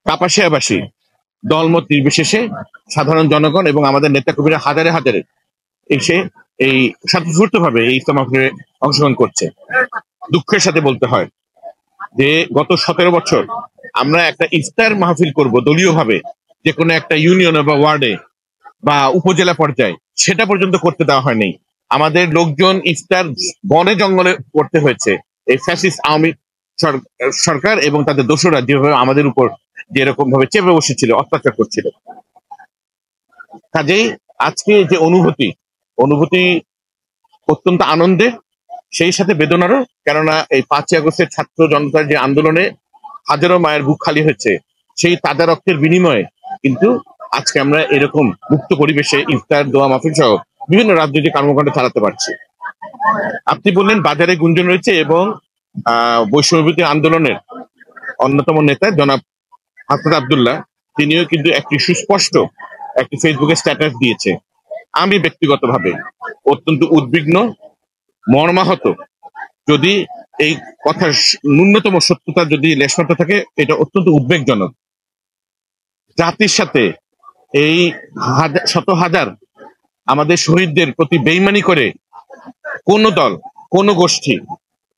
কাপাসিয়াবাসী দলমত নির্বিশেষে সাধারণ জনগণ এবং আমাদের নেতাকর্মীরা হাজারে হাজারে এসে এই স্বতঃস্ফূর্তভাবে এই ইফতার মাহফিলে অংশগ্রহণ করছে। দুঃখের সাথে বলতে হয় যে গত 17 বছর আমরা একটা ইফতার মাহফিল করব দলীয়ভাবে যে কোনো একটা ইউনিয়নে বা ওয়ার্ডে বা উপজেলা পর্যায়ে, সেটা পর্যন্ত করতে দেওয়া হয়নি। আমাদের লোকজন ইফতার বনে জঙ্গলে করতে হয়েছে এই ফ্যাসিস্ট আওয়ামী সরকার এবং তাদের দোসররা যেভাবে আমাদের উপর যেরকম ভাবে চেপে বসেছিল, অত্যাচার করছিল। কাজেই আজকে যে অনুভূতি অত্যন্ত আনন্দের, সেই সাথে বেদনারও। কেননা এই 5ই আগস্টের ছাত্র জনতার যে আন্দোলনে হাজারো মায়ের বুক খালি হয়েছে, সেই তাজা রক্তের বিনিময়ে কিন্তু আজকে আমরা এরকম মুক্ত পরিবেশে ইফতার, দোয়া মাহফিল সহ বিভিন্ন রাজনৈতিক কর্মকাণ্ড চালাতে পারছি। আপনি বললেন বাজারে গুঞ্জন রয়েছে, এবং বৈষম্যবিরোধী আন্দোলনের অন্যতম নেতা জনাব হাসনাত আব্দুল্লাহ তিনিও কিন্তু একটি সুস্পষ্ট একটি ফেসবুকে স্ট্যাটাস দিয়েছে। আমি ব্যক্তিগতভাবে অত্যন্ত উদ্বিগ্ন, মর্মাহত। যদি এই কথার ন্যূনতম সত্যতা যদি লেশমাত্রা থাকে, এটা অত্যন্ত উদ্বেগজনক। জাতির সাথে এই শত হাজার আমাদের শহীদদের প্রতি বেইমানি করে কোন দল, কোন গোষ্ঠী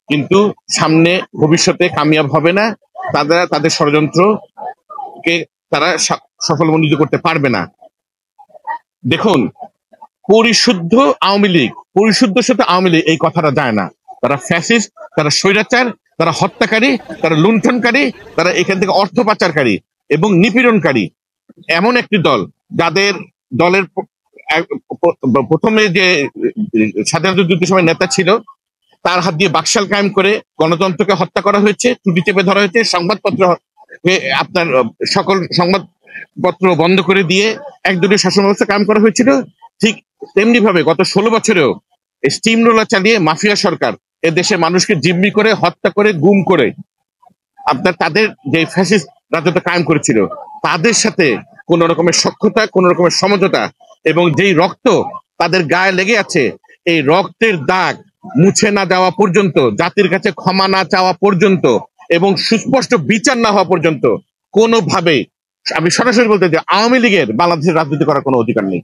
কিন্তু সামনে ভবিষ্যতে কামিয়াব হবে না। তাদের ষড়যন্ত্রকে তারা সফলমণ্ডিত করতে পারবে না। দেখুন, পরিশুদ্ধ আওয়ামী লীগ, পরিশুদ্ধর সাথে আওয়ামী লীগ এই কথাটা যায় না। তারা ফ্যাসিস্ট, তারা স্বৈরাচার, তারা হত্যাকারী, তারা লুণ্ঠনকারী, তারা এখান থেকে অর্থ পাচারকারী এবং নিপীড়নকারী এমন একটি দল, যাদের দলের প্রথমে যে স্বাধীনতা যুদ্ধের সময় নেতা ছিল, তার হাত দিয়ে বাকশাল কায়েম করে গণতন্ত্রকে হত্যা করা হয়েছে, টুটি চেপে ধরা হয়েছে, সংবাদপত্র আপনার সকল সংবাদপত্র বন্ধ করে দিয়ে একদলীয় শাসন ব্যবস্থা কায়েম করা হয়েছিল। ঠিক তেমনি ভাবে গত 16 বছরেও স্টিম রোলার চালিয়ে মাফিয়া সরকার এ দেশে মানুষকে জিম্মি করে, হত্যা করে, গুম করে আপনার তাদের যে ফ্যাসিস্ট রাজত্ব কায়েম করেছিল, তাদের সাথে কোন রকমের সখ্যতা, কোন রকমের সমঝোতা এবং যেই রক্ত তাদের গায়ে লেগে আছে, এই রক্তের দাগ মুছে না যাওয়া পর্যন্ত, জাতির কাছে ক্ষমা না চাওয়া পর্যন্ত এবং সুস্পষ্ট বিচার না হওয়া পর্যন্ত কোনোভাবেই, আমি সরাসরি বলতে চাই, আওয়ামী লীগের বাংলাদেশের রাজনীতি করার কোনো অধিকার নেই।